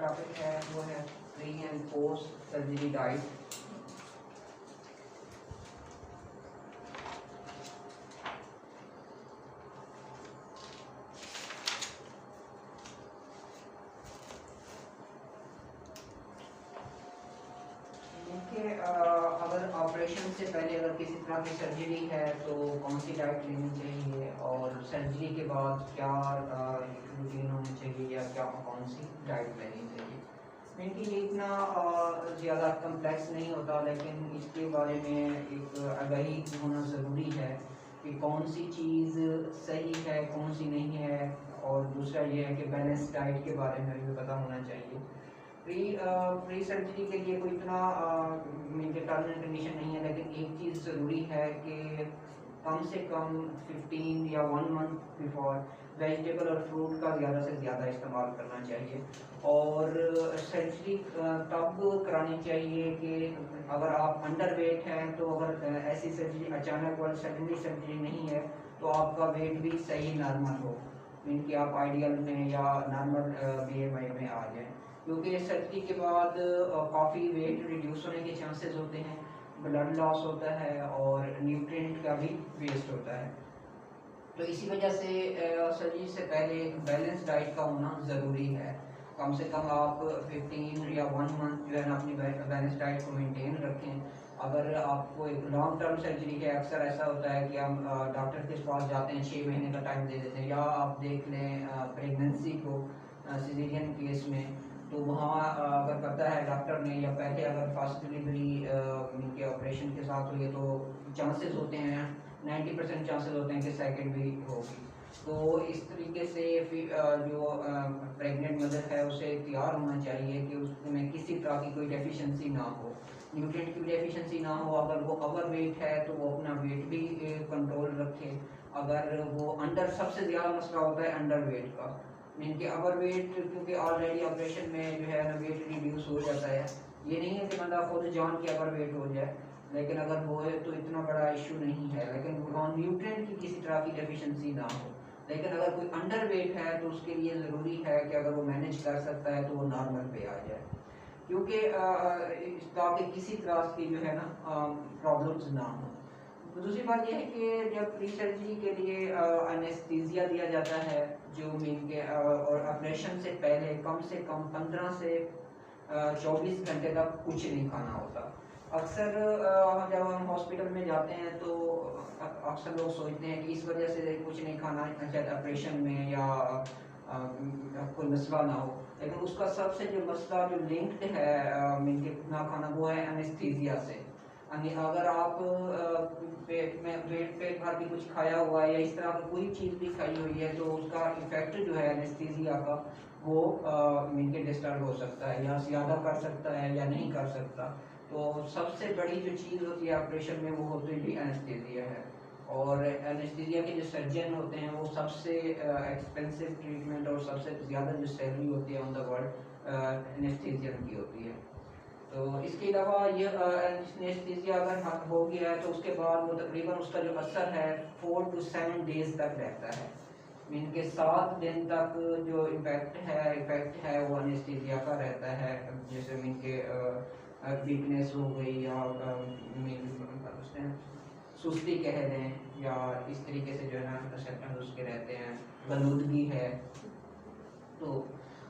Topic है वो है pre and post surgery diet. अगर ऑपरेशन से पहले अगर किसी तरह की सर्जरी है तो कौन सी डाइट लेनी चाहिए, और सर्जरी के बाद क्या रूटीन होनी चाहिए या क्या कौन सी डाइट लेनी चाहिए। क्योंकि ये इतना ज़्यादा कम्प्लेक्स नहीं होता, लेकिन इसके बारे में एक आगाही होना ज़रूरी है कि कौन सी चीज़ सही है कौन सी नहीं है। और दूसरा ये है कि बैलेंस डाइट के बारे में भी पता होना चाहिए। प्री सर्जरी के लिए कोई इतना टर्म एंड कंडीशन नहीं है, लेकिन एक चीज़ ज़रूरी है कि कम से कम 15 या 1 मंथ बिफोर वेजिटेबल और फ्रूट का ज़्यादा से ज़्यादा इस्तेमाल करना चाहिए। और सर्जरी तब करानी चाहिए कि अगर आप अंडर वेट हैं, तो अगर ऐसी सर्जरी अचानक वाली सडनली सर्जरी नहीं है तो आपका वेट भी सही नॉर्मल हो, मीन कि आप आइडियल में या नॉर्मल BMI में आ जाएं। क्योंकि सर्जरी के बाद काफ़ी वेट रिड्यूस होने के चांसेस होते हैं, ब्लड लॉस होता है और न्यूट्रिएंट का भी वेस्ट होता है। तो इसी वजह से सर्जरी से पहले एक बैलेंस डाइट का होना ज़रूरी है। कम से कम आप 15 या 1 मंथ जो है ना अपनी बैलेंस डाइट को मेंटेन रखें। अगर आपको एक लॉन्ग टर्म सर्जरी है, अक्सर ऐसा होता है कि हम डॉक्टर के पास जाते हैं, 6 महीने का टाइम दे देते हैं, या आप देख लें प्रेगनेंसी को सिजेरियन केस में, तो वहाँ अगर पता है डॉक्टर ने या पहले अगर फर्स्ट डिलीवरी के ऑपरेशन के साथ हुई है तो चांसेस होते हैं 90% चांसेस होते हैं कि सेकंड भी होगी। तो इस तरीके से फिर जो प्रेग्नेंट मदर है उसे तैयार होना चाहिए कि उसमें किसी तरह की कोई डेफिशिएंसी ना हो, न्यूट्रिएंट की डेफिशिएंसी ना हो। अगर वो ओवर वेट है तो वो अपना वेट भी कंट्रोल रखे। अगर वो अंडर, सबसे ज़्यादा मसला होता है अंडर वेट का, मीन कि ओवर वेट, क्योंकि ऑलरेडी ऑपरेशन में जो है ना वेट रिड्यूस हो जाता है। ये नहीं है कि बंदा खुद जान के ओवर वेट हो जाए, लेकिन अगर वो है तो इतना बड़ा इशू नहीं है, लेकिन न्यूट्रिएंट की किसी तरह की डेफिशिएंसी ना हो। लेकिन अगर कोई अंडर वेट है तो उसके लिए ज़रूरी है कि अगर वो मैनेज कर सकता है तो वो नॉर्मल पे आ जाए, क्योंकि ताकि किसी तरह की जो है ना प्रॉब्लम्स ना हो। तो दूसरी बात यह है कि जब प्री सर्जरी के लिए एनेस्थीसिया दिया जाता है, जो मीन के और ऑपरेशन से पहले कम से कम 15 से 24 घंटे तक कुछ नहीं खाना होता। अक्सर जब हम हॉस्पिटल में जाते हैं तो अक्सर लोग सोचते हैं कि इस वजह से कुछ नहीं खाना शायद ऑपरेशन में या कोई मसला ना हो, लेकिन उसका सबसे जो मसला जो लिंक्ड है मीन के ना खाना, वो है एनेस्थीसिया से। अगर आप पेट भर के कुछ खाया हुआ है या इस तरह की कोई चीज़ भी खाई हुई है तो उसका इफेक्ट जो है एनेस्थीसिया का वो मीन के डिस्टर्ब हो सकता है, या ज़्यादा कर सकता है या नहीं कर सकता। तो सबसे बड़ी जो चीज़ होती है ऑपरेशन में वो होती है एनेस्थीसिया है। और एनेस्थीसिया के जो सर्जन होते हैं वो सबसे एक्सपेंसिव ट्रीटमेंट और सबसे ज़्यादा जो सैलरी होती है ऑन द वर्ल्ड एनेस्थीसियन की होती है। तो इसके अलावा ये एनेस्थीसिया अगर हो गया है तो उसके बाद वो तकरीबन उसका जो असर है 4 to 7 डेज तक रहता है, मीन के 7 दिन तक जो इफेक्ट है वो एनेस्थीसिया का रहता है। जैसे मीन के वीकनेस हो गई या सुस्ती कह लें, या इस तरीके से जो है ना सिम्टम्स उसके रहते हैं, बलूदगी है। तो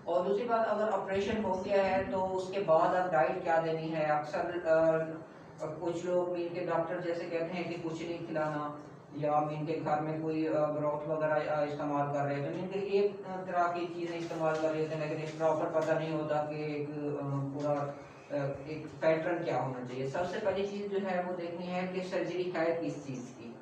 और दूसरी बात, अगर ऑपरेशन हो गया है तो उसके बाद अब डाइट क्या देनी है। अक्सर कुछ लोग मीन के डॉक्टर जैसे कहते हैं कि कुछ नहीं खिलाना, या मीन के घर में कोई ब्रोथ वगैरह इस्तेमाल कर रहे हैं तो मीन के एक तरह की चीज़ें इस्तेमाल कर रहे थे, लेकिन इस प्रॉपर पता नहीं होता कि एक पूरा एक पैटर्न क्या होना चाहिए। सबसे पहली चीज़ जो है वो देखनी है कि सर्जरी है किस चीज़ की।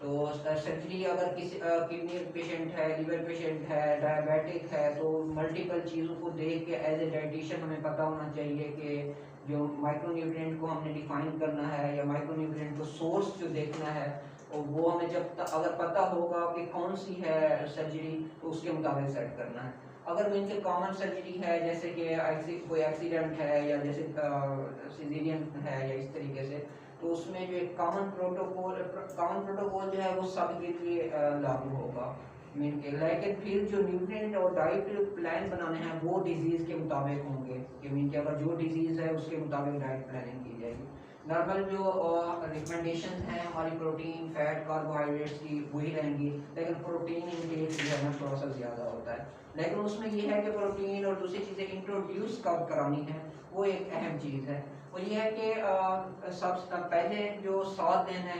तो सर्जरी अगर किसी किडनी पेशेंट है, लिवर पेशेंट है, डायबिटिक है, तो मल्टीपल चीज़ों को देख के एज ए डाइटिशियन हमें पता होना चाहिए कि जो माइक्रोन्यूट्रिएंट को हमने डिफाइन करना है या माइक्रोन्यूट्रिएंट को सोर्स जो देखना है, और वो हमें जब अगर पता होगा कि कौन सी है सर्जरी तो उसके मुताबिक सेट करना है। अगर वो इनके कॉमन सर्जरी है जैसे कि कोई एक्सीडेंट है या जैसे सिजेरियन है या इस तरीके से, तो उसमें जो एक कॉमन प्रोटोकॉल जो है वो सबके लिए लागू होगा। मीन के, लेकिन फिर जो न्यूट्रिएंट और डाइट प्लान बनाने हैं वो डिजीज के मुताबिक होंगे कि मीन के अगर जो डिजीज है उसके मुताबिक डाइट प्लानिंग की जाएगी। नॉर्मल जो रिकमेंडेशन हैं हमारी प्रोटीन फैट कार्बोहाइड्रेट्स की वही रहेंगी, लेकिन प्रोटीन इनटेक जो है ना थोड़ा सा ज़्यादा होता है, लेकिन उसमें ये है कि प्रोटीन और दूसरी चीज़ें इंट्रोड्यूस कब करानी है वो एक अहम चीज़ है। और ये है कि सबसे पहले जो 7 दिन है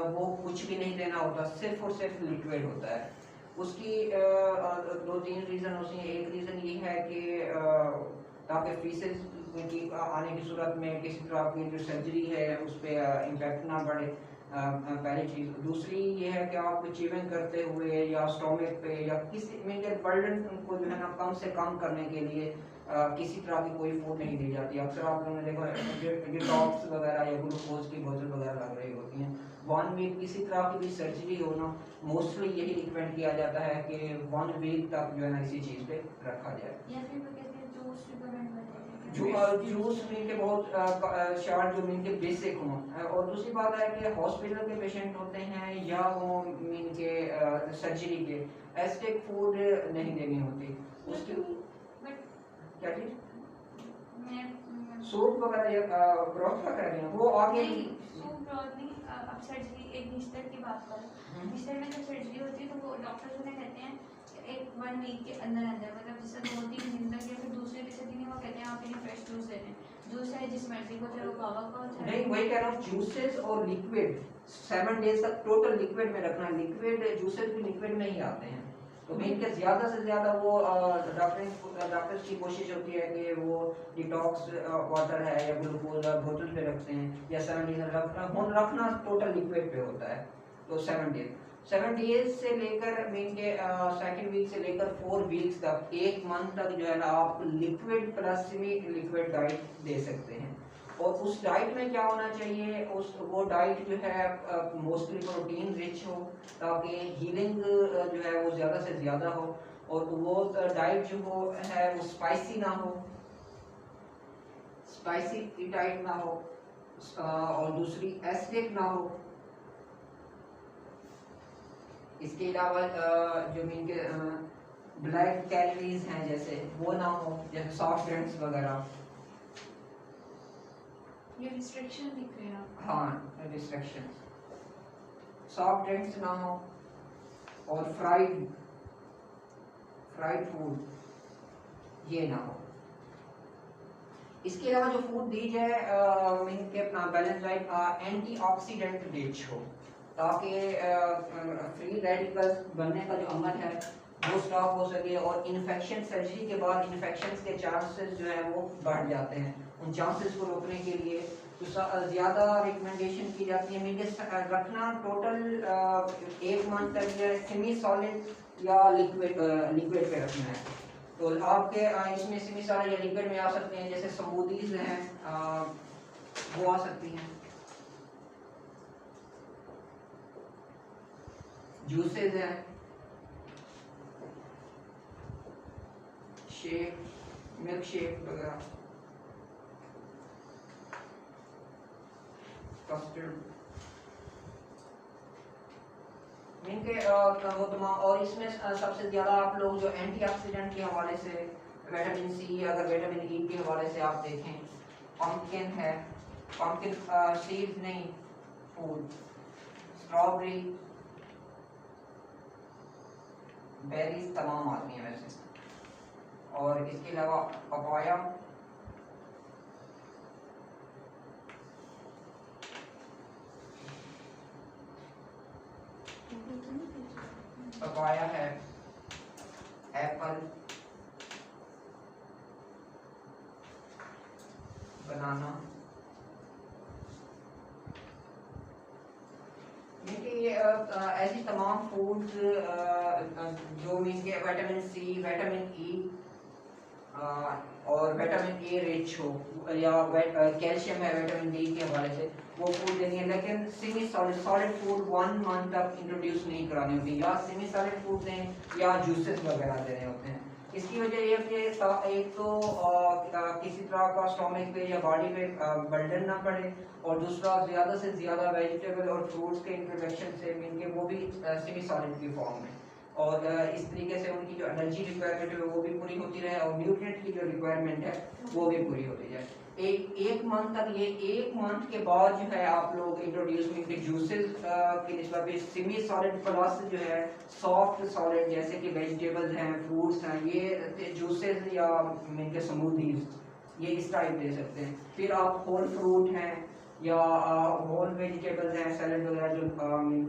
वो कुछ भी नहीं देना होता, सिर्फ और सिर्फ लिक्विड होता है। उसकी 2-3 रीज़न उसमें, एक रीज़न ये है कि ताकि फीसेस की आने की सूरत में किसी तरह की जो सर्जरी है उस पर इम्पैक्ट ना पड़े, पहली चीज़। दूसरी ये है कि आप च्यूइंग करते हुए या स्टोमक पे या किसी मेजर बर्डन को जो है ना कम से कम करने के लिए किसी तरह की कोई फूड नहीं दी जाती। अक्सर आप लोगों ने देखा डिटॉक्स वगैरह या ग्लूकोज की बोतल वगैरह लग रही होती हैं। 1 वीक किसी तरह की भी सर्जरी हो ना, मोस्टली यही रिकमेंड किया जाता है कि 1 वीक तक जो है ना इसी चीज़ पे रखा जाए। या फिर वो कहते हैं जूस रिकमेंड करते हैं जूस मीन के बहुत शार्ट जो मीन के बेसिक हों। और दूसरी बात है कि हॉस्पिटल के पेशेंट होते हैं या वो मीन के सर्जरी के, एसिडिक फूड नहीं देनी होती उसकी। क्या चीज़? सूप वगैरह या ब्रोथ का कह रहे हैं वो आगे नहीं, सूप ब्रोथ नहीं। अब सर्जरी एक बिस्तर की बात करें, बिस्तर में जब सर्जरी होती है तो वो डॉक्टर्स उन्हें कहते हैं एक 1 वीक के अंदर अंदर, मतलब जैसे 2-3 दिन तक या फिर दूसरे तीसरे दिन वो कहते हैं आप इन्हें फ्रेश जूस दे दें। जूस है जिस मर्जी को, चाहे वो कावा का हो चाहे नहीं, वही कह रहा हूँ जूसेस और लिक्विड 7 डेज तक टोटल लिक्विड में रखना। लिक्विड जूसेस भी लिक्विड में ही आते हैं, तो मीन के ज़्यादा से ज़्यादा वो डॉक्टर्स की कोशिश होती है कि वो डिटॉक्स वाटर है या ग्लूकोज बोतल पे रखते हैं या 7 डेज रखना टोटल लिक्विड पे होता है। तो 7 डेज से लेकर मीन के 2nd वीक से लेकर 4 वीक्स तक, 1 मंथ तक जो है ना आप liquid plus semi liquid diet दे सकते हैं। और उस डाइट में क्या होना चाहिए, वो डाइट जो है मोस्टली प्रोटीन रिच हो ताकि हीलिंग जो है वो ज़्यादा से ज़्यादा हो, और वो डाइट जो हो है वो स्पाइसी ना हो, स्पाइसी डाइट ना हो, और दूसरी एसिडिक ना हो। इसके अलावा जो मीन के ब्लैक कैलोरीज हैं जैसे वो ना हो, जैसे सॉफ्ट ड्रिंक्स वगैरह। ये रिस्ट्रिक्शन दिख रहे हैं। हाँ, रिस्ट्रिक्शन, सॉफ्ट ड्रिंक्स ना हो और फ्राइड फूड ये ना हो। इसके अलावा जो फूड दी जाए मीन के अपना बैलेंस डाइट एंटीऑक्सीडेंट रिच हो ताकि फ्री रेडिकल्स बनने का जो अमल है वो स्टॉप हो सके, और इन्फेक्शन सर्जरी के बाद इन्फेक्शन के चांसेस जो है वो बढ़ जाते हैं। उन चांसेस को रोकने के लिए तो ज़्यादा रिकमेंडेशन की जाती है मीन रखना टोटल 1 मंथ तक या सेमी सॉलिड या लिक्विड पे रखना है। तो आपके इसमें सेमी सॉलिड या लिक्विड में आ सकते हैं, जैसे स्मूदीज हैं वो आ सकती हैं, जूसेस हैं, शेक, मिल्क शेक वगैरह, कस्टर्ड इनके वो तमाम। और इसमें सबसे ज़्यादा आप लोग जो एंटीऑक्सीडेंट के हवाले से विटामिन सी, अगर विटामिन ई के हवाले से आप देखें, पम्पकिन है, पम्पकिन सीड्स नहीं फूड, स्ट्रॉबेरी, बेरीज तमाम आती हैं वैसे, और इसके अलावा पपाया, पपाया है, एप्पल, बनाना। ये ऐसी तमाम फूड्स जो इनके विटामिन सी, विटामिन ई और विटामिन ए रिच हो, या कैल्शियम है विटामिन डी के हवाले से, वो फूड देनी है। लेकिन सेमी सॉलिड फूड 1 मंथ तक इंट्रोड्यूस नहीं करानी होती, या सेमी सॉलिड फूड दें या जूसेस वगैरह देने होते हैं। इसकी वजह ये है कि एक तो किसी तरह का स्टोमक पे या बॉडी पे बर्डन ना पड़े, और दूसरा ज़्यादा से ज़्यादा वेजिटेबल और फ्रूट्स के इंट्रोडक्शन से इनके वो भी सेमी सॉलिड की फॉर्म में, और इस तरीके से उनकी जो एनर्जी रिक्वायरमेंट है वो भी पूरी होती रहे और न्यूट्रिएंट की जो रिक्वायरमेंट है वो भी पूरी होती जाए। एक मंथ तक, ये एक मंथ के बाद जो है आप लोग इंट्रोड्यूस इनके जूसेस की निस्बत में सेमी सॉलिड प्लस जो है सॉफ्ट सॉलिड जैसे कि वेजिटेबल्स हैं, फ्रूट्स हैं, ये जूसेस या इनके स्मूदीज ये इस टाइप दे सकते हैं। फिर आप होल फ्रूट हैं या होल वेजिटेबल्स हैं, सैलड वगैरह जो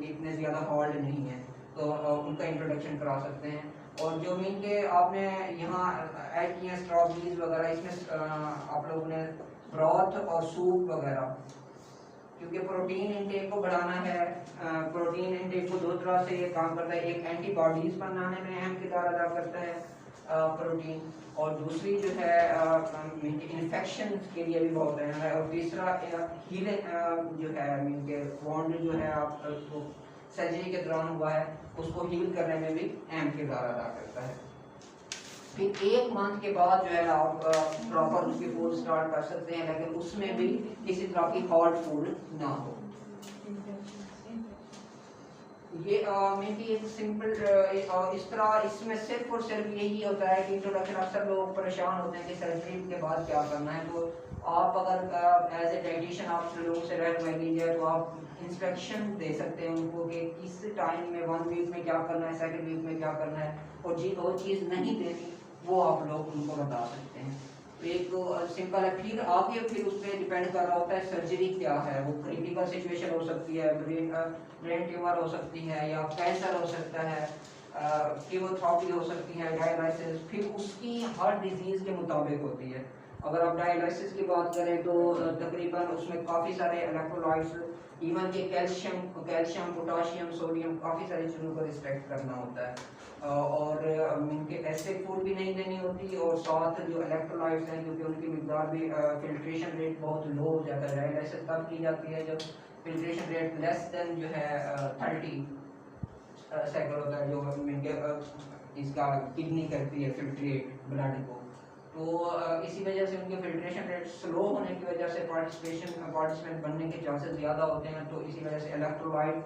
इतने ज़्यादा हार्ड नहीं है तो उनका इंट्रोडक्शन करा सकते हैं। और जो मीन के आपने यहाँ ऐड किए हैं स्ट्रॉबेरीज वगैरह, इसमें आप लोगों ने ब्रॉथ और सूप वगैरह, क्योंकि प्रोटीन इंटेक को बढ़ाना है। प्रोटीन इंटेक को दो तरह से ये काम करता है, एक एंटीबॉडीज बनाने में अहम किरदार अदा करता है प्रोटीन, और दूसरी जो है इन्फेक्शन के लिए भी बहुत अहम है, और तीसरा हीलिंग जो है मीन के वॉन्ड जो है आप सर्जरी के दौरान हुआ है उसको हील करने में भी अहम किरदार अदा करता है। फिर एक मंथ के बाद जो है आप प्रॉपर उसकी फूड स्टार्ट कर सकते हैं, लेकिन उसमें भी किसी तरह की हॉट फूड ना हो। ये मेनली एक सिंपल इस तरह इसमें सिर्फ और सिर्फ यही होता है कि इंट्रोडक्शन, अक्सर लोग परेशान होते हैं कि सर्जरी के बाद क्या करना है। तो आप अगर एज ए डाइटिशियन आप लोगों से रहनुमाई लीजिए तो आप इंस्ट्रक्शन दे सकते हैं उनको कि किस टाइम में 1 वीक में क्या करना है, 2nd वीक में क्या करना है, और जी वो चीज़ नहीं देनी वो आप लोग उनको बता सकते हैं। तो एक तो सिंपल है, फिर आगे फिर उस पर डिपेंड कर रहा होता है सर्जरी क्या है। वो क्रिटिकल सिचुएशन हो सकती है, ब्रेन ट्यूमर हो सकती है, या कैंसर हो सकता है, कीमोथेरेपी हो सकती है, डायलिसिस, फिर उसकी हर डिजीज के मुताबिक होती है। अगर आप डायलिसिस की बात करें तो तकरीबन उसमें काफ़ी सारे इलेक्ट्रोलाइट्स, इवन के कैल्शियम, पोटाशियम, सोडियम, काफ़ी सारी चीज़ों को रिस्ट्रिक्ट करना होता है, और इनके एसिड फूड भी नहीं देनी होती, और साथ जो इलेक्ट्रोलाइट्स हैं क्योंकि उनकी मिकदार भी फिल्ट्रेशन रेट बहुत लो हो जाता है। डायलिसिस तब की जाती है जब फिल्ट्रेशन रेट लेस देन जो है 30 साइकिल होता है, जो इनके इसका किडनी करती है फिल्ट्रेट ब्लड को। तो इसी वजह से उनके फिल्ट्रेशन रेट स्लो होने की वजह से पार्टिसिपेंट बनने के चांसेस ज़्यादा होते हैं, तो इसी वजह से इलेक्ट्रोलाइट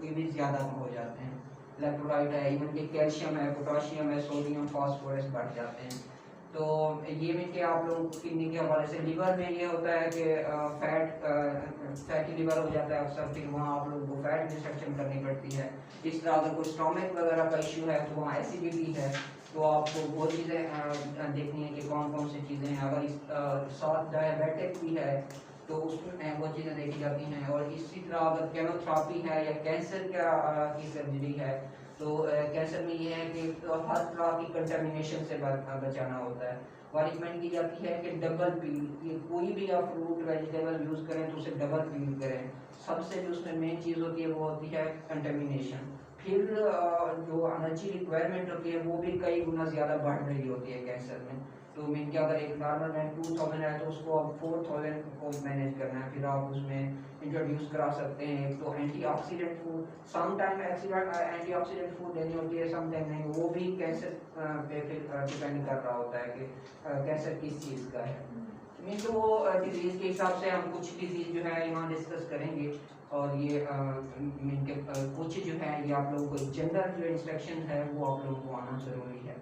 के भी ज़्यादा हो जाते हैं। इलेक्ट्रोलाइट है, इवन के कैल्शियम है, पोटाशियम है, सोडियम, फास्फोरस बढ़ जाते हैं। तो ये भी कि आप लोग किडनी के हवाले से, लिवर में ये होता है कि फैटी लिवर हो जाता है अक्सर, फिर वहाँ आप लोगों को फैट डिस्ट्रक्शन करनी पड़ती है। इस तरह अगर कोई स्टोमक वगैरह का इशू है तो वहाँ एसिडिटी है, तो आपको वो चीज़ें देखनी है कि कौन कौन सी चीज़ें हैं। अगर इस साथ डायबिटिक भी है तो उसमें वो चीज़ें देखी जाती हैं। और इसी तरह अगर केमोथेरेपी है या कैंसर की सर्जरी है तो कैंसर में ये है कि हर तरह की कंटेमिनेशन से बचाना होता है। और रिकमेंड की जाती है कि डबल पील, कि कोई भी आप फ्रूट वेजिटेबल यूज़ करें तो उसे डबल पील करें। सबसे जो उसमें मेन चीज़ होती है वो होती है कंटेमिनेशन। फिर जो एनर्जी रिक्वायरमेंट होती है वो भी कई गुना ज़्यादा बढ़ रही होती है कैंसर में। तो मीन कि अगर एक नॉर्मल मैन 2000 है तो उसको अब 4000 को मैनेज करना है। फिर आप उसमें इंट्रोड्यूस करा सकते हैं एक तो antioxidant food, some time antioxidant food देनी होती है, सम टाइम नहीं। वो भी कैंसर पे फिर डिपेंड कर रहा होता है कि कैंसर किस चीज़ का है। मीन तो वो डिजीज़ के हिसाब से हम कुछ डिजीज़ जो है यहाँ डिस्कस करेंगे, और ये मीन के कुछ जो है ये आप लोगों को जनरल जो इंस्ट्रक्शन है वो आप लोगों को आना ज़रूरी है।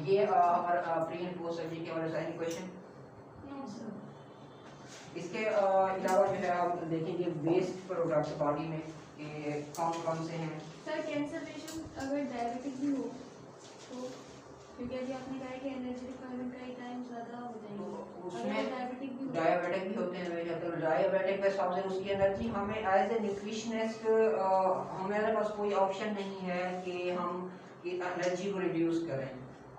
ये हमारा प्री एंड पोस्ट सर्जरी के हमारे साइन क्वेश्चन। इसके अलावा जो है आप देखेंगे वेस्ट प्रोडक्ट्स बॉडी में कि कौन कौन से हैं। सर कैंसर पेशेंट अगर डायबिटिक भी हो तो, क्योंकि अभी आपने कहा है कि एनर्जी रिक्वायरमेंट का टाइम ज़्यादा हो जाएगा, तो उसमें डायबिटिक भी होते हैं। तो डायबिटिक के हिसाब से उसकी एनर्जी हमें एज ए न्यूट्रिशनिस्ट हमारे पास कोई ऑप्शन नहीं है कि हम एनर्जी को रिड्यूस करें।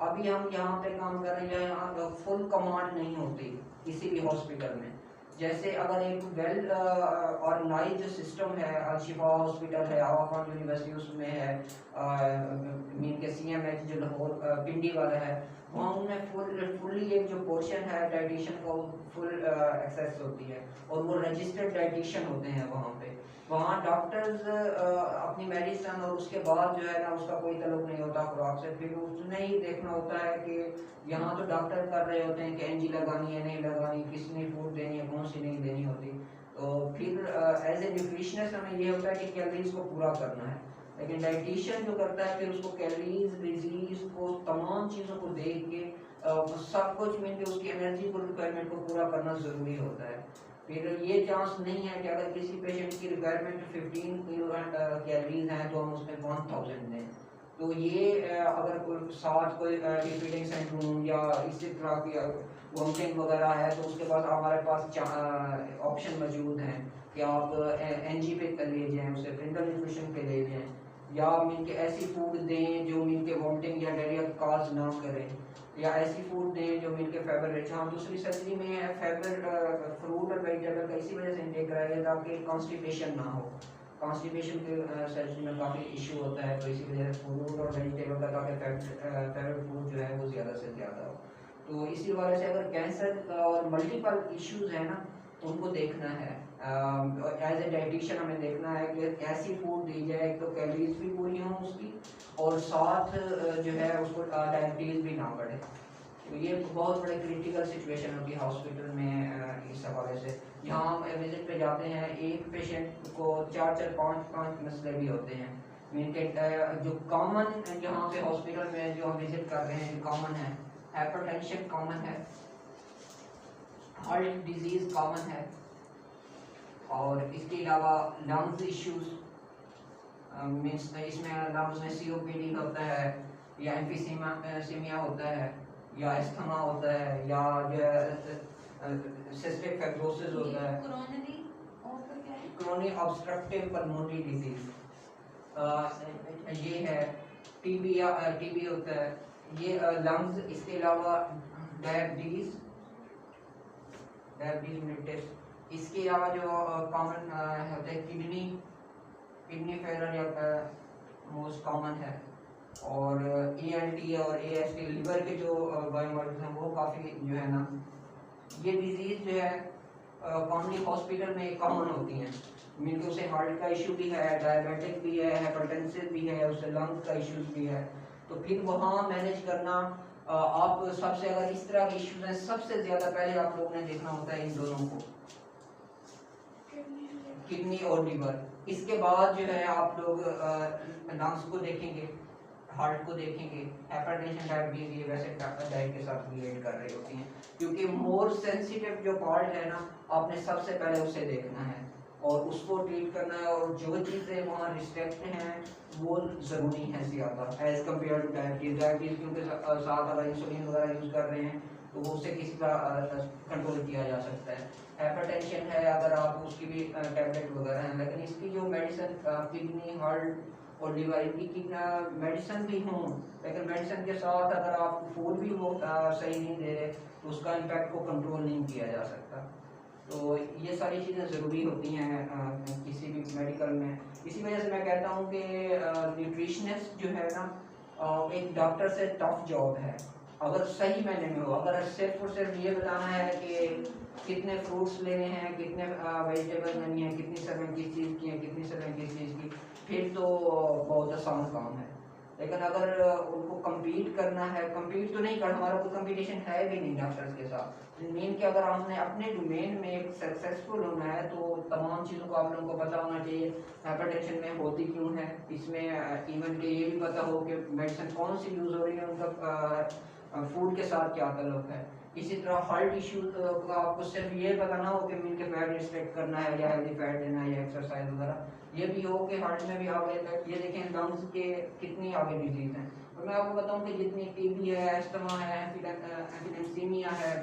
अभी हम यहाँ पे काम कर रहे हैं, यहाँ फुल कमांड नहीं होती किसी भी हॉस्पिटल में। जैसे अगर एक वेल ऑर्गेनाइज्ड सिस्टम है, शिफा हॉस्पिटल है, आवाफान यूनिवर्सिटी उसमें है, मीन के CMH जो लाहौर पिंडी वाला है, वहाँ उनमें फुल्ली एक जो पोर्शन है डाइटिशियन का फुल एक्सेस होती है, और वो रजिस्टर्ड डाइटिशियन होते हैं वहाँ पे। वहाँ डॉक्टर्स अपनी मेडिसिन और उसके बाद जो है ना उसका कोई तल्लुक नहीं होता खुराक से। फिर उसने ही देखना होता है कि यहाँ तो डॉक्टर कर रहे होते हैं कि एनजी लगानी है नहीं लगानी, किसने फूड देनी है कौन सी नहीं देनी होती। तो फिर एज ए न्यूट्रिशनिस्ट हमें ये होता है कि कैलोरीज को पूरा करना है। लेकिन डाइटिशियन जो करता है फिर उसको कैलोरीज, डिजीज को, तमाम चीज़ों को देख के सब कुछ मिल के उसकी एनर्जी को, रिक्वायरमेंट को पूरा करना ज़रूरी होता है। फिर ये चांस नहीं है कि अगर किसी पेशेंट की रिक्वायरमेंट 15 कैलोरीज हैं तो हम उसमें 1000 दें। तो ये अगर कोई साथ कोई फीडिंग सिंड्रोम या इसी तरह की वॉमिटिंग वगैरह है तो उसके पास हमारे पास ऑप्शन मौजूद हैं कि आप एनजी पे ले जाएँ, उसे प्रिंटल न्यूट्रिशन पे ले जाएँ, या मिल के ऐसी फूड दें जो मिल के वॉमिटिंग या डायरिया काज ना करें, या ऐसी फूड दें जो मिल के फाइबर रिच। हाँ, दूसरी सर्जरी में फाइबर फ्रूट और वेजिटेबल का इसी वजह से इंटेक कराया गया ताकि कॉन्स्टिपेशन ना हो। कॉन्स्टिपेशन के सर्जरी में काफ़ी इशू होता है, तो इसी वजह से फ्रूट और वेजिटेबल का ताकि फाइबर फूड जो है वो ज़्यादा से ज़्यादा हो। तो इसी वजह से अगर कैंसर और मल्टीपल इश्यूज हैं ना उनको देखना है, एज ए डाइटिशियन हमें देखना है कि ऐसी फूड दी जाए तो कैलोरीज भी पूरी हों उसकी और साथ जो है उसको डायबिटीज़ भी ना बढ़े। तो ये बहुत बड़े क्रिटिकल सिचुएशन होती है हॉस्पिटल में इस हवाले से। यहाँ हम विजिट पे जाते हैं, एक पेशेंट को 4-4, 5-5 मसले भी होते हैं। इनके जो कॉमन यहाँ पे हॉस्पिटल में जो हम विजिट कर रहे हैं कॉमन है, हाइपरटेंशन कॉमन है, हार्ट डिजीज कॉमन है, और इसके अलावा लंग्स इश्यूज मीन्स इसमें लंग्स में सीओपीडी होता है या एम्फीसीमिया होता है या एस्थमा होता है या सिस्टिक फाइब्रोसिस होता है, क्रोनिक ऑब्स्ट्रक्टिव पल्मोनरी डिजीज ये है, टीबी होता है, ये लंग्स। इसके अलावा डायबिटीज मिलिटस, इसके अलावा जो कॉमन होता है किडनी फेलियर या मोस्ट कॉमन है, और ENT और AST लिवर के जो बायोमार्कर्स हैं वो काफ़ी जो है ना, ये डिजीज़ जो है कॉमनली हॉस्पिटल में कॉमन होती हैं। मिलके उसे हार्ट का इशू भी है, डायबिटिक भी है, हाइपरटेंसिव भी है, उसे लंग्स का इशूज भी है। तो फिर वहाँ मैनेज करना आप सबसे, अगर इस तरह के इश्यूज हैं सबसे ज़्यादा पहले आप लोगों ने देखना होता है इन दोनों को, किडनी और लिवर। इसके बाद जो है आप लोग लंग्स को देखेंगे, हार्ट को देखेंगे, हाइपरटेंशन डायबिटीज ये वैसे डाइट के साथ रिलेट कर रही होती हैं, क्योंकि मोर सेंसिटिव जो पार्ट है ना आपने सबसे पहले उसे देखना है और उसको ट्रीट करना है, और जो चीज़ें वहाँ रिस्ट्रिक्ट हैं वो ज़रूरी है ज़्यादा एज कम्पेयर टू डायबिटीज़ क्योंकि साथ अगर इंसुलिन वगैरह यूज़ कर रहे हैं तो वो उससे किसी का कंट्रोल किया जा सकता है। हाइपरटेंशन है अगर आप उसकी भी टैबलेट वगैरह हैं, लेकिन इसकी जो मेडिसिन किडनी, हार्ट और लिवर इनकी मेडिसिन भी हों, लेकिन मेडिसिन के साथ अगर आप फूड भी वो सही नहीं दे रहे तो उसका इम्पैक्ट को कंट्रोल नहीं किया जा सकता। तो ये सारी चीज़ें ज़रूरी होती हैं किसी भी मेडिकल में। इसी वजह से मैं कहता हूँ कि न्यूट्रिशनिस्ट जो है ना एक डॉक्टर से टफ जॉब है अगर सही मायने में हो। अगर सिर्फ और सिर्फ ये बताना है कि कितने फ्रूट्स लेने हैं, कितने वेजिटेबल लेनी है, कितनी सर्विंग किस चीज़ की है, कितनी सर्विंग किस चीज़ की, फिर तो बहुत आसान काम है। लेकिन अगर उनको कम्पीट करना है, कम्पीट तो नहीं कर, हमारा कोई कंपटीशन है भी नहीं डॉक्टर्स के साथ। मेन कि अगर हमने अपने डोमेन में एक सक्सेसफुल होना है तो तमाम चीज़ों को आप लोगों को पता होना चाहिए। हाइपरटेंशन में होती क्यों है, इसमें इवन के ये भी पता हो कि मेडिसिन कौन सी यूज़ हो रही है, उनका फूड के साथ क्या ताल्लुक है। इसी तरह हार्ट इशू का आपको सिर्फ ये पता ना हो कि मिलके फैट रिस्ट्रिक्ट करना है या हेल्दी फैट देना है या एक्सरसाइज वगैरह, ये भी हो कि हार्ट में भी आगे तक ये देखें लंग्स के कितनी आगे डिजीज हैं। और मैं आपको बताऊं कि जितनी टीबी है, एस्थमा है, एम्फीसीमिया है,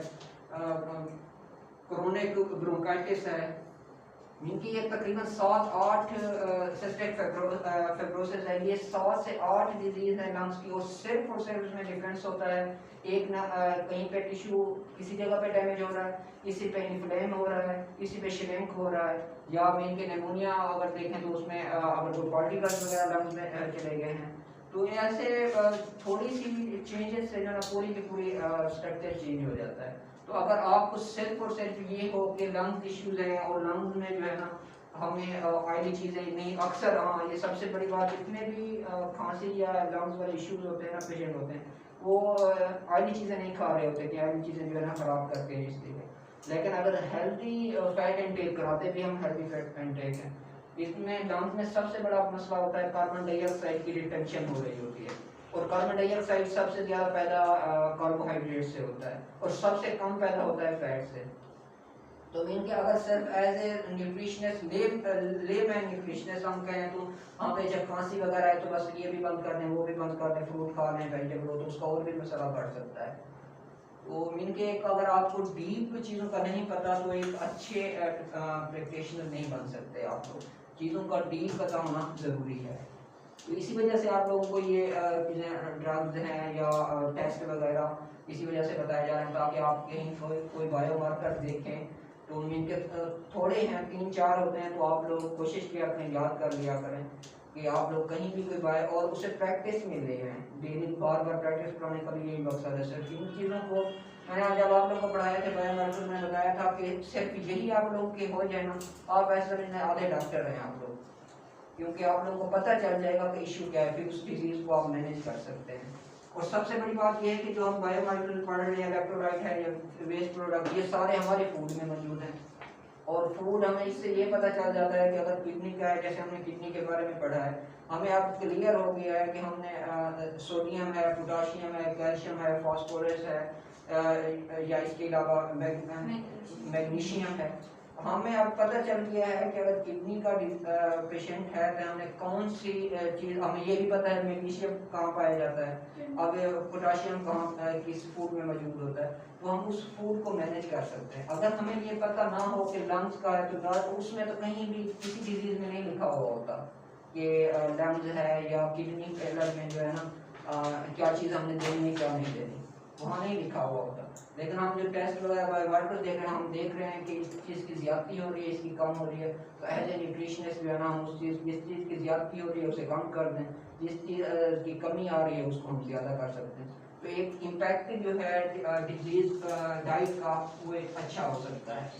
क्रोनिक ब्रोंकाइटिस है, इनकी ये तकरीबन 7-8 सिस्टिक फाइब्रोसिस है, ये 7 से 8 डिजीज है लंग्स की, और सिर्फ उसमें डिफरेंस होता है एक ना कहीं पे टिश्यू किसी जगह पे डैमेज हो रहा है, किसी पे इन्फ्लेम हो रहा है, किसी पे श्रिंक हो रहा है, या मेन के निमोनिया अगर देखें तो उसमें अगर कोई पार्टिकल्स वगैरह लंग्स में चले गए हैं, तो ऐसे थोड़ी सी चेंजेस से जो ना पूरी की पूरी स्ट्रक्चर चेंज हो जाता है। तो अगर आपको सिर्फ और सिर्फ ये हो कि लंग्स इश्यूज हैं और लंग्स में जो है ना हमें ऑयली चीज़ें नहीं, अक्सर हाँ ये सबसे बड़ी बात, जितने भी खांसी या लंग्स वाले इश्यूज होते हैं ना पेशेंट होते हैं वो ऑयली चीज़ें नहीं खा रहे होते कि ऑयली चीज़ें जो है ना ख़राब करते हैं इसलिए। लेकिन अगर हेल्दी फैट इनटेक कराते भी हम हेल्दी फैट इनटेक हैं इसमें लंग्स में सबसे बड़ा मसला होता है कार्बन डाइऑक्साइड की रिटेंशन हो रही होती है, और कार्बन डाइऑक्साइड सबसे ज़्यादा पैदा कार्बोहाइड्रेट से होता है और सबसे कम पैदा होता है फैट से। तो इनके अगर सिर्फ एज ए न्यूट्रिशनिस्ट ले मैन न्यूट्रिशनिस्ट हम कहें तो वहाँ पे जब खांसी वगैरह है तो बस ये भी बंद कर दें वो भी बंद कर दें, फ्रूट खा लें वेजिटेबल हो, तो उसका और भी मसला बढ़ सकता है। तो इनके अगर आपको डीप चीज़ों का नहीं पता तो एक अच्छे प्रैक्टिशनर नहीं बन सकते आप लोग, चीज़ों का डीप पता होना ज़रूरी है। तो इसी वजह से आप लोगों को ये ड्रग्स हैं या टेस्ट वगैरह इसी वजह से बताया जा रहा है, ताकि आप कहीं कोई बायोमार्कर देखें तो इनके थोड़े हैं 3-4 होते हैं, तो आप लोग कोशिश किया करें, याद कर लिया करें कि आप लोग कहीं भी कोई बाय और उसे प्रैक्टिस में ले हैं, डेली बार बार प्रैक्टिस कराने का भी यही मकसद है। सिर्फ इन चीज़ों को मैंने जब आप लोग को पढ़ाया था बायोमार्कर में बताया था कि सिर्फ यही आप लोग के हो जाए ना, आप ऐसे आधे डॉक्टर हैं आप लोग, क्योंकि आप लोगों को पता चल जाएगा कि इशू क्या है, फिर उस डिजीज़ को आप मैनेज कर सकते हैं। और सबसे बड़ी बात यह है कि जो हम बायोमॉलिक्यूलर पढ़ रहे हैं, इलेक्ट्रोलाइट है या वेस्ट प्रोडक्ट, ये सारे हमारे फूड में मौजूद हैं। और फूड हमें इससे ये पता चल जाता है कि अगर किडनी का है, जैसे हमने किडनी के बारे में पढ़ा है, हमें अब क्लियर हो गया है कि हमने सोडियम है, पोटाशियम है, कैल्शियम है, फास्फोरस है, या इसके अलावा मैग्नीशियम है। हमें अब पता चल गया है कि अगर किडनी का पेशेंट है तो हमें कौन सी चीज़, हमें ये भी पता है मैग्नीशियम कहाँ पाया जाता है, अब पोटाशियम कहाँ किस फूड में मौजूद होता है, तो हम उस फूड को मैनेज कर सकते हैं। अगर हमें ये पता ना हो कि लंग्स का है तो उसमें तो कहीं भी किसी डिजीज़ में नहीं लिखा हुआ होता कि लंग्स है या किडनी फेलर में जो है ना क्या चीज़ हमने देनी है क्या नहीं देनी, वहाँ नहीं लिखा हुआ होता। लेकिन हम जो टेस्ट वगैरह बायोमार्कर देख रहे हैं, हम देख रहे हैं कि इस चीज़ की ज़्यादती हो रही है, इसकी कम हो रही है, तो एज ए न्यूट्रिशनिस्ट जो है ना, हम उस चीज़ जिस चीज़ की ज़्यादती हो रही है उसे कम कर दें, जिस चीज़ की कमी आ रही है उसको हम ज़्यादा कर सकते हैं। तो एक इम्पैक्ट जो है डिजीज डाइट का वो एक अच्छा हो सकता है।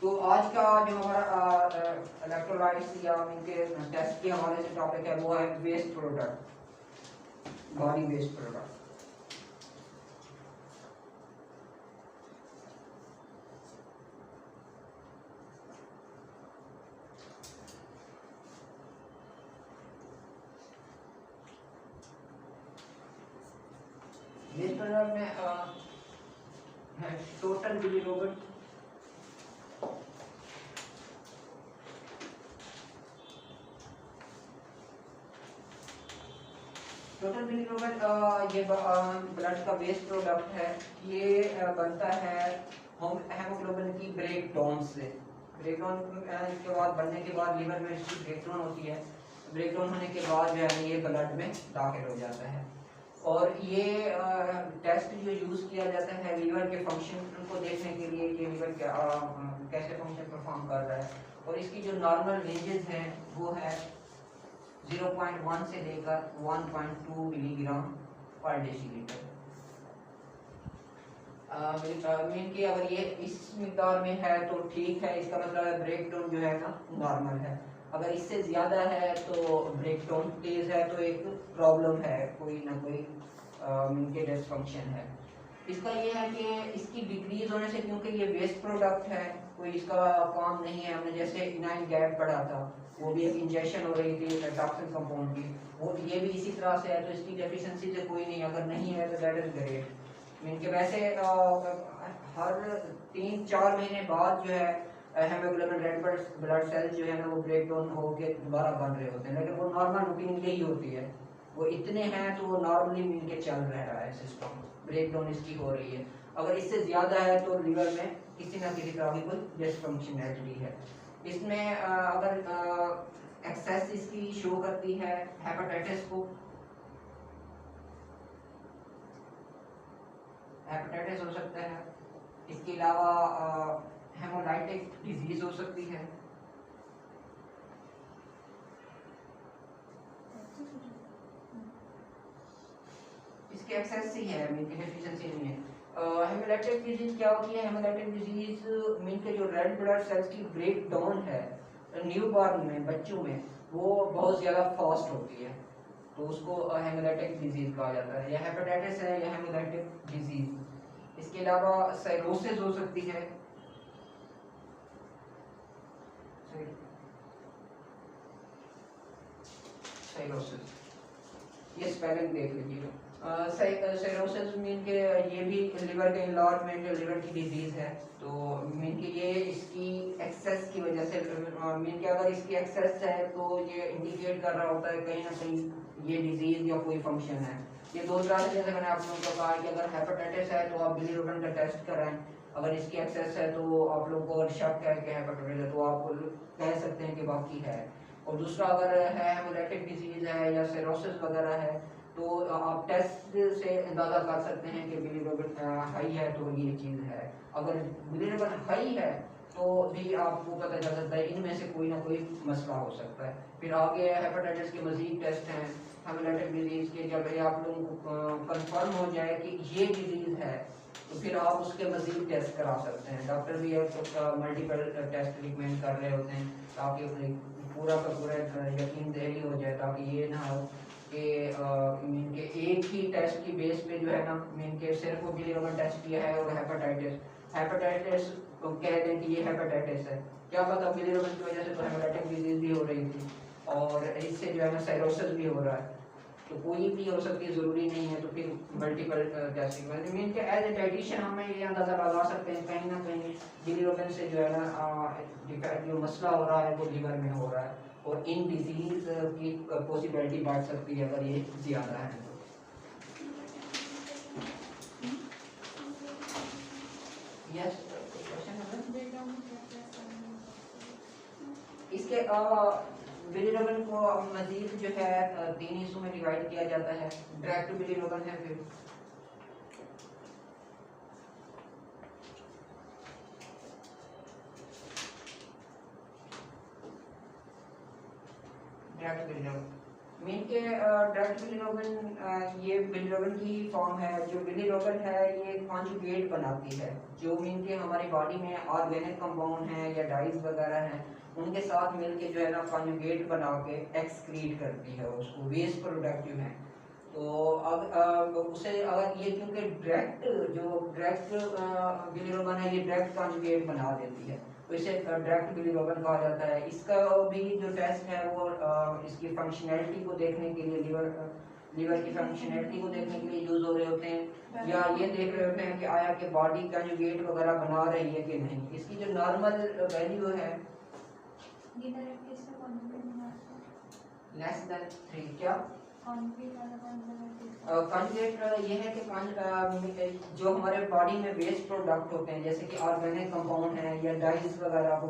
तो आज का जो हमारा इलेक्ट्रोलाइट्स या इनके टेस्ट के हवाले से टॉपिक है वो है waste product, body waste product. Waste product में है टोटल बिलीरुबिन, टोटल बिलीरुबिन ये ब्लड का वेस्ट प्रोडक्ट है। ये बनता है हेमोग्लोबिन की ब्रेकडाउन से। ब्रेकडाउन के बाद बनने के बाद लीवर में इसकी ब्रेकडाउन होती है, ब्रेकडाउन होने के बाद जो है ये ब्लड में दाखिल हो जाता है। और ये टेस्ट जो यूज़ किया जाता है लीवर के फंक्शन को देखने के लिए कि लीवर कैसे फंक्शन परफॉर्म कर रहा है, और इसकी जो नॉर्मल रेंजेस हैं वो है 0.1 से लेकर 1.2 मिलीग्राम पर डेसीलीटर। मीन कि अगर ये इस मिकदार में है तो ठीक है, इसका मतलब है ब्रेकडाउन जो है ना नॉर्मल है। अगर इससे ज़्यादा है तो ब्रेकडाउन तेज़ है, तो एक प्रॉब्लम है, कोई ना कोई मीन के डिसफंक्शन है। इसका ये है कि इसकी डिक्रीज होने से, क्योंकि ये वेस्ट प्रोडक्ट है, कोई इसका काम नहीं है। हमने जैसे इनाइन गैप पढ़ा था, वो भी एक इंजेक्शन हो रही थी टॉक्सिन कंपाउंड की, वो ये भी इसी तरह से है, तो इसकी डेफिशिएंसी से कोई नहीं, अगर नहीं है तो दैट इज ग्रेट। मीन के वैसे हर 3-4 महीने बाद जो है हेमोग्लोबिन रेड ब्लड सेल्स जो है ना वो ब्रेक डाउन होकर दोबारा बन रहे होते हैं, लेकिन वो नॉर्मल रूटीन यही होती है, वो इतने हैं तो वो नॉर्मली मिल के चल रहा है सिस्टम, ब्रेक डाउन इसकी हो रही है। अगर इससे ज़्यादा है तो लीवर में किसी ना किसी तरह की कोई डिसफंक्शनैलिटी है। इसमें अगर एक्सेस इसकी शो करती है हेपेटाइटिस को, हेपेटाइटिस हो सकता है, इसके अलावा हेमोलाइटिक डिजीज हो सकती है। इसकी एक्सेस ही है, मीन की डेफिशिएंसी नहीं है। हेमोलाइटिक डिजीज क्या होती है? हेमोलाइटिक डिजीज मीन के जो रेड ब्लड सेल्स की ब्रेक डाउन है न्यूबॉर्न में, बच्चों में, वो बहुत ज़्यादा फास्ट होती है, तो उसको हेमोलाइटिक डिजीज कहा जाता है, या हेपेटाइटिस है या हेमोलाइटिक डिजीज। इसके अलावा साइरोसिस हो सकती है, साइरोसिस, ये स्पेलिंग देख लीजिएगा। साइरोसिस मीन के ये भी लिवर के इनलार्जमेंट या लिवर की डिजीज है। तो मीन के ये इसकी एक्सेस की वजह से मीन के अगर इसकी एक्सेस है तो ये इंडिकेट कर रहा होता है कहीं ना कहीं ये डिजीज या कोई फंक्शन है। ये दो तरह से, जैसे मैंने आप लोगों को कहा कि अगर हेपेटाइटिस है तो आप बिलीरुबिन का टेस्ट कराएं, अगर इसकी एक्सेस है तो आप लोगों को शक है कि हेपेटाइटिस है तो आप कह सकते हैं कि बाकी है। और दूसरा अगर है हेमोरेटिक डिजीज है या सिरोसिस वगैरह है तो आप टेस्ट से अंदाजा कर सकते हैं कि बिलीरुबिन हाई है तो ये चीज़ है। अगर बिलीरुबिन हाई है तो भी आपको पता चल सकता है इनमें से कोई ना कोई मसला हो सकता है। फिर आगे हेपेटाइटिस के मजीद टेस्ट हैं हेमोरेटिक डिजीज के। जब ये आप लोगों को कंफर्म हो जाए कि ये डिजीज है तो फिर आप उसके मजीद टेस्ट करा सकते हैं। डॉक्टर भी मल्टीपल टेस्ट रिकमेंड कर रहे होते हैं ताकि पूरा का पूरा यकीन दही हो जाए, ताकि ये ना हो कि मीन के एक ही टेस्ट की बेस पे जो है ना मीन के सिर्फ वो बिलीरुबिन टेस्ट किया है और हेपेटाइटिस तो कह दें कि ये हेपेटाइटिस है, क्या पता बिलीरुबिन की वजह से तो हेपेटाइटिक डिजीज भी हो रही थी और इससे जो है ना साइरोसिस भी हो रहा है। तो कोई भी हो सकती है, ज़रूरी नहीं है। तो फिर मल्टीपल टेस्टिंग मीन के एज ए डाइटिशियन हमें ये अंदाज़ा लगा सकते हैं कहीं ना कहीं बिलीरुबिन से जो है ना जो मसला हो रहा है वो लिवर में हो रहा है और इन डिजीज की पॉसिबिलिटी बढ़ सकती है अगर ये ज़्यादा है तो। यस, इसके बिलीरुबिन को मजीद जो है 3 हिस्सों में डिवाइड किया जाता है। डायरेक्ट बिलीरुबिन है, फिर डायरेक्ट बिलीरुबिन मीन के डायरेक्ट बिलीरुबिन ये बिलीरुबिन की फॉर्म है। जो बिलीरुबिन है ये कॉन्जुगेट बनाती है, जो मीन के हमारी बॉडी में ऑर्गेनिक कंपाउंड हैं या डाइज वगैरह हैं उनके साथ मिलके जो है ना कॉन्जुगेट बना के एक्सक्रीट करती है उसको, वेस्ट प्रोडक्ट जो है। तो अब उसे अगर ये क्योंकि डायरेक्ट बिलीरुबिन है ये डायरेक्ट कॉन्जुगेट बना देती है तो इसे डायरेक्ट बिलीरुबिन कहा जाता है। इसका भी जो टेस्ट है वो इसकी फंक्शनैलिटी को देखने के लिए लिवर की फंक्शनैलिटी को देखने के लिए यूज हो रहे होते हैं या ये देख रहे होते हैं कि आया कि बॉडी कॉन्जुगेट वगैरह बना रही है कि नहीं। इसकी जो नॉर्मल वैल्यू है लेस देन 3 क्या कॉन्जुगेट ये है कि जो हमारे बॉडी में वेस्ट प्रोडक्ट होते हैं जैसे कि ऑर्गेनिक कंपाउंड है या डाइज वगैरह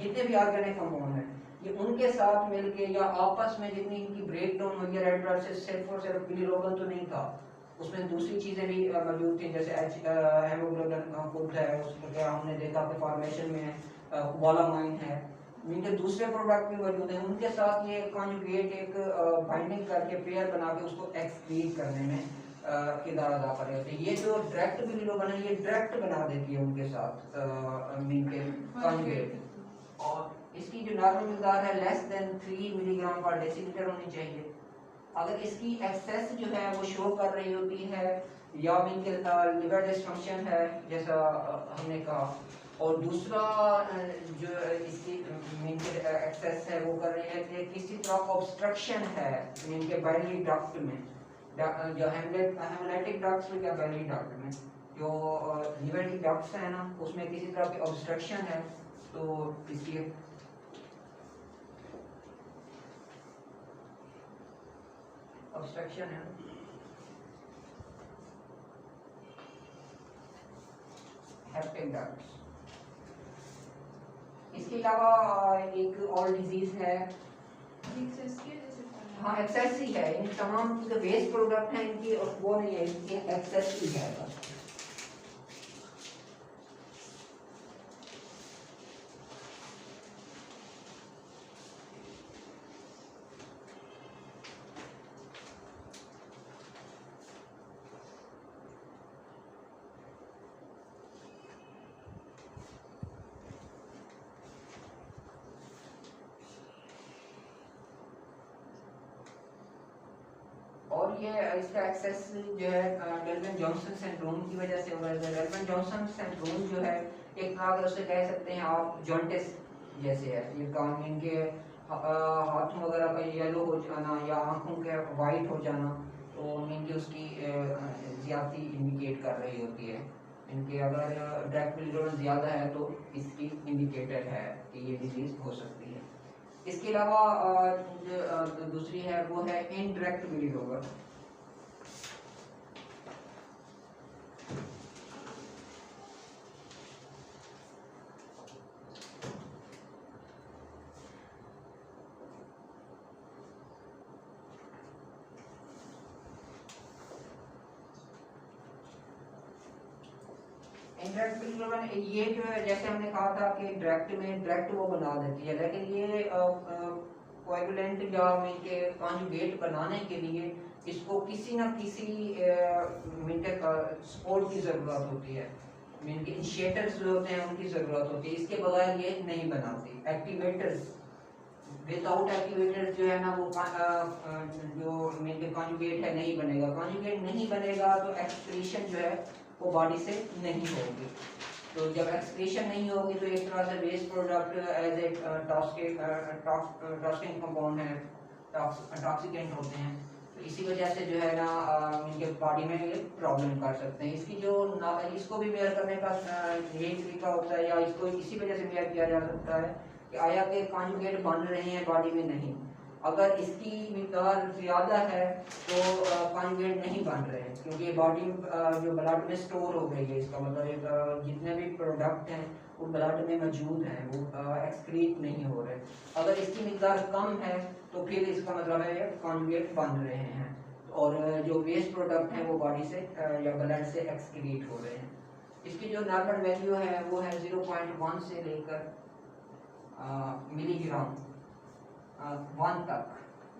जितने भी ऑर्गेनिक कंपाउंड हैं ये उनके साथ मिलके या आपस में जितनी इनकी ब्रेक डाउन हुई है रेड ब्लड से सिर्फ और सिर्फ बिलीरुबिन तो नहीं था, उसमें दूसरी चीज़ें भी मौजूद थी जैसे हेमोग्लोबिन खुद है उसमें हमने देखा कि फॉर्मेशन में वोलामाइन है, इनके दूसरे प्रोडक्ट भी मौजूद हैं। उनके साथ ये कॉन्जुगेट एक बाइंडिंग करके पेयर बना के उसको एक्सक्रीट करने में किरदार अदा कर रहे होते हैं। ये जो डायरेक्ट बिलीरुबिन है ये डायरेक्ट बना देती है उनके साथ के कॉन्जुगेट। और इसकी जो नॉर्मल मिकदार है लेस देन 3 मिलीग्राम पर डेसीलीटर होनी चाहिए। अगर इसकी एक्सेस जो है वो शो कर रही होती है या मीन के लिवर डिसफंक्शन है जैसा हमने कहा, और दूसरा जो इसकी मीन के एक्सेस है वो कर रही है कि किसी तरह ऑब्स्ट्रक्शन है मीन के बाइलियरी डक्ट में, जो हेमोलाइटिक डक्ट्स में क्या बाइलियरी डक्ट में जो लिवर की डक्ट्स है ना उसमें किसी तरह की ऑब्स्ट्रक्शन है तो इसकी ऑब्स्ट्रक्शन है। Hepatic ducts. इसके अलावा एक और डिजीज है हाँ एक्सेस ही है, इन तमाम जो वेस्ट प्रोडक्ट हैं इनकी वो नहीं है, इनकी एक्सेस ही है बस। और ये इसका एक्सेस जो है डेल्विन जॉनसन सिंड्रोम की वजह से हो रहा है। डेल्विन जॉनसन सिंड्रोम जो है एक तरह से उसे कह सकते हैं आप जॉन्टिस, जैसे है, ये काम इनके हाथों वगैरह का येलो हो जाना या आंखों के वाइट हो जाना, तो इनकी उसकी ज्यादती इंडिकेट कर रही होती है। इनके अगर डायरेक्ट बिलीरुबिन ज़्यादा है तो इसकी इंडिकेटर है कि ये डिजीज हो सकती है। इसके अलावा जो दूसरी है वो है इनडायरेक्ट बिलीरुबिन। इंडायरेक्ट बिलीरुबिन ये जो है, जैसे हमने कहा था कि डायरेक्ट में डायरेक्ट वो बना देती है, लेकिन ये कोएगुलेंट या इनके कॉन्जुगेट बनाने के लिए इसको किसी ना किसी सपोर्ट की ज़रूरत होती है, इनके इनिशिएटर्स जो होते हैं उनकी ज़रूरत होती है, इसके बगैर ये नहीं बनाती। एक्टिवेटर्स, विदाउट एक्टिवेटर्स जो है ना वो जो इनके कॉन्जुगेट है नहीं बनेगा। कॉन्जुगेट नहीं बनेगा तो एक्सक्रीशन जो है वो बॉडी से नहीं होगी। तो जब एक्सक्रीशन नहीं होगी तो एक तरह से waste product as a toxic compound है, टॉक्सिकेंट होते हैं, तो इसी वजह से जो है ना इनके बॉडी में ये प्रॉब्लम कर सकते हैं। इसकी जो इसको भी मेयर करने का यही तरीका होता है, या इसको इसी वजह से मेयर किया जा सकता है कि आया के कॉन्जुगेट बन रहे हैं बॉडी में नहीं, अगर इसकी मिकदार ज़्यादा है तो कॉन्जुगेट नहीं बन रहे हैं, क्योंकि बॉडी जो ब्लड में स्टोर हो गई है। इसका मतलब एक जितने भी प्रोडक्ट हैं वो ब्लड में मौजूद हैं, वो एक्सक्रीट नहीं हो रहे। अगर इसकी मिकदार कम है तो फिर इसका मतलब है कॉन्जुगेट बन रहे हैं, और जो वेस्ट प्रोडक्ट हैं वो बॉडी से या ब्लड से एक्सक्रीट हो रहे हैं। इसकी जो नॉर्मल वैल्यू है वो है 0.1 से लेकर मिलीग्राम 1 तक,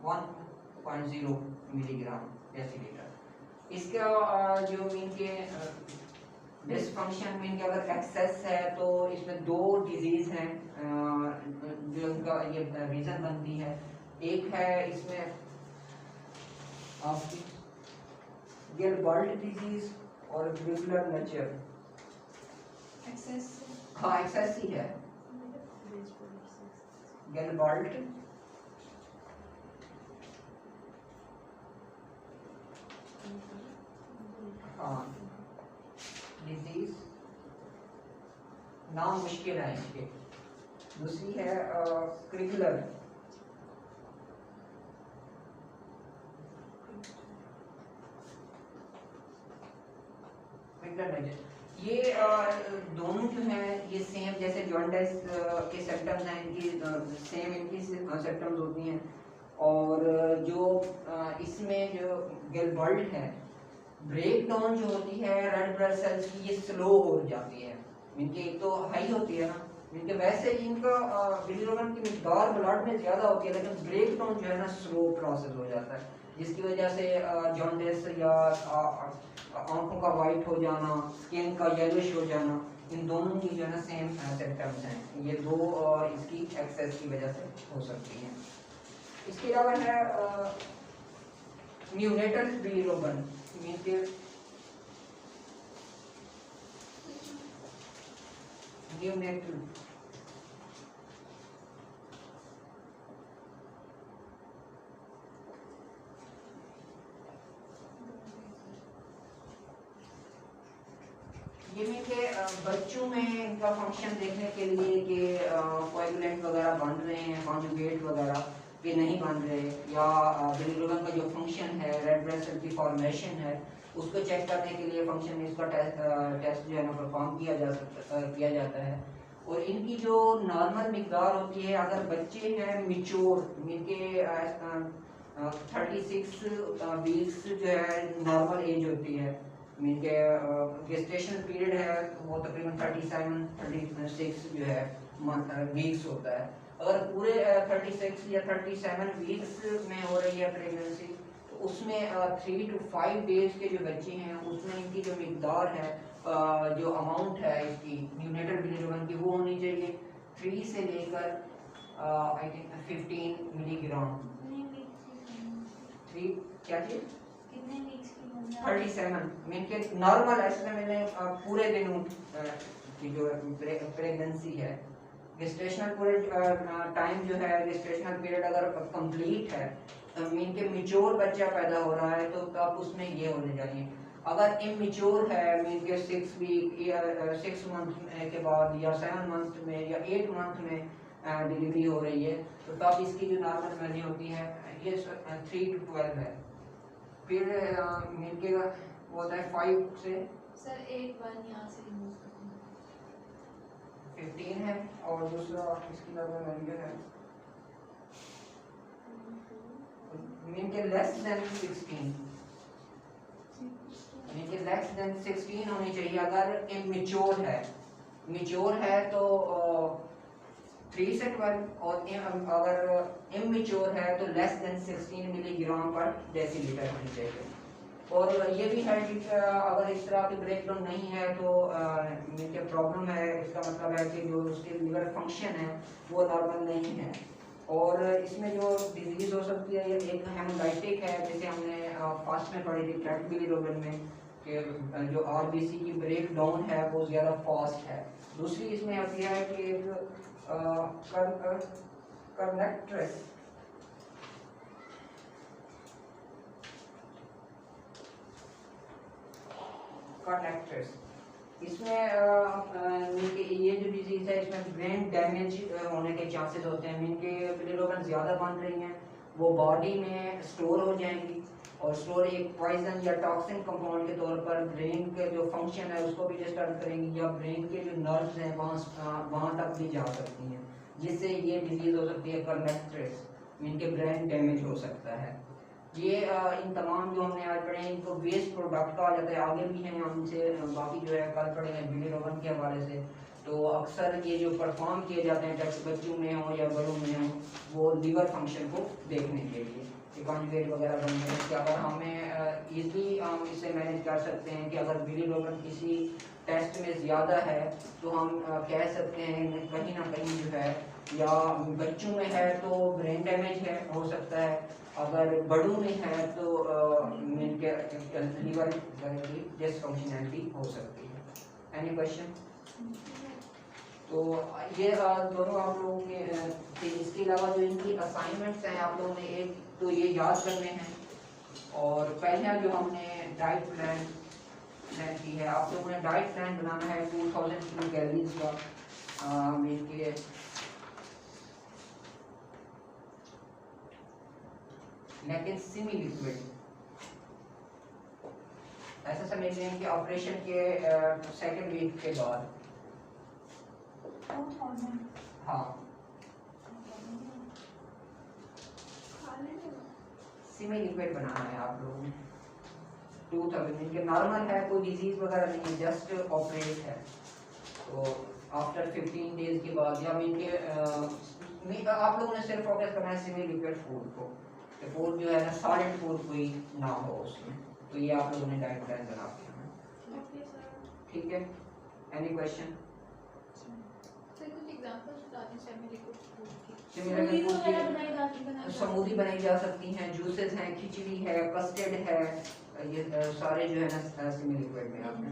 1.0 मिलीग्राम डेसीलीटर। इसका जो मीन के डिसफंक्शन मीन के अगर एक्सेस है तो इसमें दो डिजीज हैं जो उनका ये रीजन बनती है। एक है इसमें आपकी गिलबर्ट डिजीज और ग्यूलर नेचर। एक्सेस, हाँ एक्सेस ही है गिलबर्ट डिजीज, नाम मुश्किल है इसके। दूसरी है क्रिगलर, ये दोनों जो हैं ये सेम, जैसे जॉन्डिस के सिम्टम्स हैं इनकी सेम इनकी सिम्टम्स होती हैं। और जो इसमें जो गिलबर्ट है, ब्रेक डाउन जो होती है रेड ब्लड सेल्स की, ये स्लो हो जाती है। इनकी एक तो हाई होती है ना, इनके वैसे इनका बिलीरुबिन की मिकदार ब्लड में ज़्यादा होती है, लेकिन ब्रेक डाउन जो है ना स्लो प्रोसेस हो जाता है, जिसकी वजह से जॉन्डिस या आंखों का वाइट हो जाना, स्किन का येलोइश हो जाना, इन दोनों की जो है ना सेम सिम्टम्स हैं। ये दो इसकी एक्सेस की वजह से हो सकती हैं। इसके अलावा है न्यूनेटल बिलीरुबिन, न्यूनेटल ये में के बच्चों में इनका फंक्शन देखने के लिए कि कोएगुलेंट वगैरह बन रहे हैं, कॉन्जुगेट वगैरह ये नहीं बन रहे, या बिलीरुबिन का जो फंक्शन है रेड ब्लड सेल की फॉर्मेशन है उसको चेक करने के लिए फंक्शन में इसका टेस्ट जो है ना परफॉर्म किया जाता है। और इनकी जो नॉर्मल मिकदार होती है, अगर बच्चे हैं मिच्योर, इनके 36 वीक्स जो है नॉर्मल एज होती है, इनके गेस्टेशन पीरियड है वो तकरीबन 36 जो है वीक्स होता है। अगर पूरे 36 या 37 वीक्स में हो रही है प्रेगनेंसी, तो उसमें 3 to 5 डेज के जो बच्चे हैं उसमें इनकी जो मिकदार है, जो अमाउंट है इसकी न्यूनेटल बिलीरुबिन की, वो होनी चाहिए 3 से लेकर आई थिंक 15 मिलीग्राम। 3 क्या चीज? कितने वीक्स की? 37 मीन के नॉर्मल, ऐसे मैंने पूरे दिनों की जो प्रेगनेंसी है गेस्टेशनल पीरियड टाइम जो है, गेस्टेशनल पीरियड अगर कंप्लीट है, मीन के मेच्योर बच्चा पैदा हो रहा है, तो तब उसमें ये होने चाहिए। अगर इमेच्योर है, मीन के 6 वीक या 6 मंथ के बाद या 7 मंथ में या 8 मंथ में डिलीवरी हो रही है, तो तब इसकी जो नॉर्मल वैल्यू होती है ये 3 to 12 है। फिर मीन के वो होता है 5 से सर 8 1 यहाँ से रिमूव करना 15 है, और दूसरा इसकी नॉर्मल वैल्यू है मीन के लेस देन 16, मीन के लेस देन 16 होनी चाहिए। अगर इमेच्योर है, मेच्योर है तो 3 से 12, और अगर इमेच्योर है तो लेस देन 16 मिलीग्राम पर डेसीलीटर होनी चाहिए। और ये भी है कि अगर इस तरह की ब्रेकडाउन नहीं है तो मीन प्रॉब्लम है, इसका मतलब है कि जो उसके लिवर फंक्शन है वो नॉर्मल नहीं है। और इसमें जो डिजीज हो सकती है, एक हेमोलाइटिक है, जैसे हमने फास्ट में पढ़ी थी ट्रैक्ट बिलीरुबिन में, कि जो आरबीसी की ब्रेक डाउन है वो ज़्यादा फास्ट है। दूसरी इसमें आती है कि एक कनेक्ट्रेस इसमें ये जो डिजीज है इसमें ब्रेन डैमेज होने के चांसेस होते हैं। इनके बिलीरुबिन ज़्यादा बन रही हैं, वो बॉडी में स्टोर हो जाएंगी, और स्टोर एक पॉइजन या टॉक्सिन कंपाउंड के तौर पर ब्रेन के जो फंक्शन है उसको भी डिस्टर्ब करेंगी, या ब्रेन के जो नर्व्स हैं वहाँ तक भी जा सकती हैं, जिससे ये डिजीज़ हो सकती है कर्नेक्ट्रेस, इनके ब्रेन डैमेज हो सकता है। ये इन तमाम जो हमने आज पढ़े इनको वेस्ट प्रोडक्ट कहा जाता है। आगे भी हैं हमसे बाकी जो है कल पढ़ेंगे बिलीरुबिन के हवाले से। तो अक्सर ये जो परफॉर्म किए जाते हैं टेस्ट बच्चों में हो या बड़ों में हो, वो लिवर फंक्शन को देखने के लिए कॉन्जुगेट वगैरह बनते हैं कि अगर हमें ईजली हम इसे मैनेज कर सकते हैं कि अगर बिलीरुबिन किसी टेस्ट में ज़्यादा है तो हम कह सकते हैं कहीं ना कहीं जो है, या बच्चों में है तो ब्रेन डैमेज है हो सकता है, अगर बड़ों में है तो लिवर की डिसफंक्शनैलिटी हो सकती है। Any question? तो ये दोनों आप लोगों के इसके अलावा जो इनकी असाइनमेंट्स हैं आप लोगों ने एक तो ये याद करने हैं, और पहला जो हमने डाइट प्लान की है, आप लोगों ने डाइट प्लान बनाना है 2000 कैलोरीज का मीन के लेकिन सेमी लिक्विड। ऐसा समझ लें कि ऑपरेशन के सेकेंड वीक के बाद, हाँ सेमी लिक्विड बनाना है आप लोगों ने 2000 इनके नॉर्मल है, कोई डिजीज वगैरह नहीं है, जस्ट ऑपरेट है। तो आफ्टर 15 डेज के बाद या इनके आप लोगों ने सिर्फ फोकस करना है सेमी लिक्विड फूड को, फूड जो है ना सॉलिड फूड कोई ना हो उसमें। तो ये आप लोगों ने डाइट प्लान बना के आना, ठीक है? Any question? स्मूदी बनाई जा सकती हैं, जूसेस हैं, खिचड़ी है, कस्टर्ड है, ये सारे जो है ना सेमी लिक्विड में आपने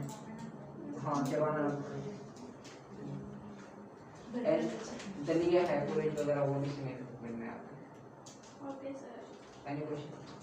हाँ चबाना, दलिया है, पोरेज वगैरह वो भी सेमी लिक्विड में आपने। Any question?